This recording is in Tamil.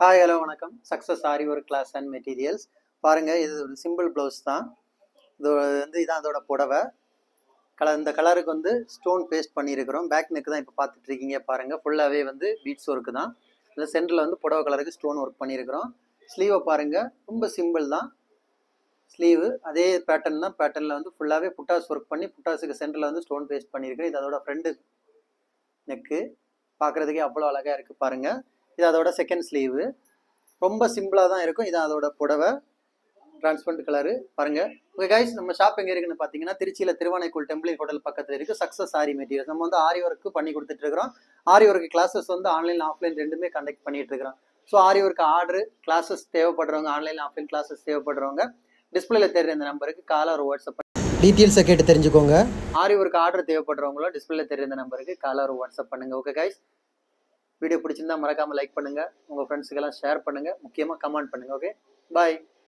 ஹாய் ஹலோ வணக்கம். Success aari work class and materials. பாருங்கள், இது ஒரு சிம்பிள் ப்ளவுஸ் தான். இது இதான் அதோட புடவை. இந்த கலருக்கு ஸ்டோன் பேஸ்ட் பண்ணியிருக்கிறோம். பேக் நெக் தான் இப்போ பார்த்துட்ருக்கீங்க. பாருங்கள், ஃபுல்லாகவே பீட்ஸ் ஒர்க்கு தான். இதில் சென்டரில் புடவை கலருக்கு ஸ்டோன் ஒர்க் பண்ணியிருக்கிறோம். ஸ்லீவை பாருங்கள், ரொம்ப சிம்பிள் தான். ஸ்லீவு அதே பேட்டர்ன் தான். பேட்டர்னில் ஃபுல்லாகவே புட்டாஸ் ஒர்க் பண்ணி புட்டாஸுக்கு சென்டரில் ஸ்டோன் பேஸ்ட் பண்ணியிருக்கிறேன். இது அதோட ஃப்ரண்ட் நெக்கு. பார்க்குறதுக்கே அவ்வளோ அழகாக இருக்குது பாருங்கள். இது அதோட செகண்ட் ஸ்லீவு. ரொம்ப சிம்பிளாக தான் இருக்கும். இது அதோட புடவை, டிரான்ஸ்பரண்ட் கலரு. பாருங்கள். ஓகே கைஸ், நம்ம ஷாப் எங்கே இருக்குன்னு பார்த்தீங்கன்னா திருச்சியில் திருவானைக்குள் டெம்பிள் ஹோட்டல் பக்கத்தில் இருக்குது. சக்ஸஸ் ஆரி மெட்டீரியல்ஸ். நம்ம ஆரி ஒர்க்கு பண்ணி கொடுத்துட்ருக்கிறோம். ஆரி ஒர்க்கு கிளாஸஸ் ஆன்லைன் ஆஃப்லைன் ரெண்டுமே கண்டக்ட் பண்ணிட்டு இருக்கிறோம். ஸோ ஆரி ஒர்க்கு ஆர்டரு கிளாஸஸ் தேவைப்படுறவங்க, ஆன்லைன் ஆஃப்லைன் கிளாஸஸ் தேவைப்படுறவங்க டிஸ்பிளேல தெரியுற இந்த நம்பருக்கு கால் ஒரு வாட்ஸ்அப் டீட்டெயில்ஸை கேட்டு தெரிஞ்சுக்கோங்க. ஆரி ஒர்க்கு ஆர்டர் தேவைப்படுறவங்களோ டிஸ்பிளேல தெரியுற இந்த நம்பருக்கு கால் ஒரு வாட்ஸ்அப் பண்ணுங்கள். ஓகே கைஸ், வீடியோ பிடிச்சிருந்தா மறக்காமல் லைக் பண்ணுங்கள், உங்கள் ஃப்ரெண்ட்ஸுக்கெல்லாம் ஷேர் பண்ணுங்கள், முக்கியமாக கமெண்ட் பண்ணுங்கள். ஓகே, பாய்.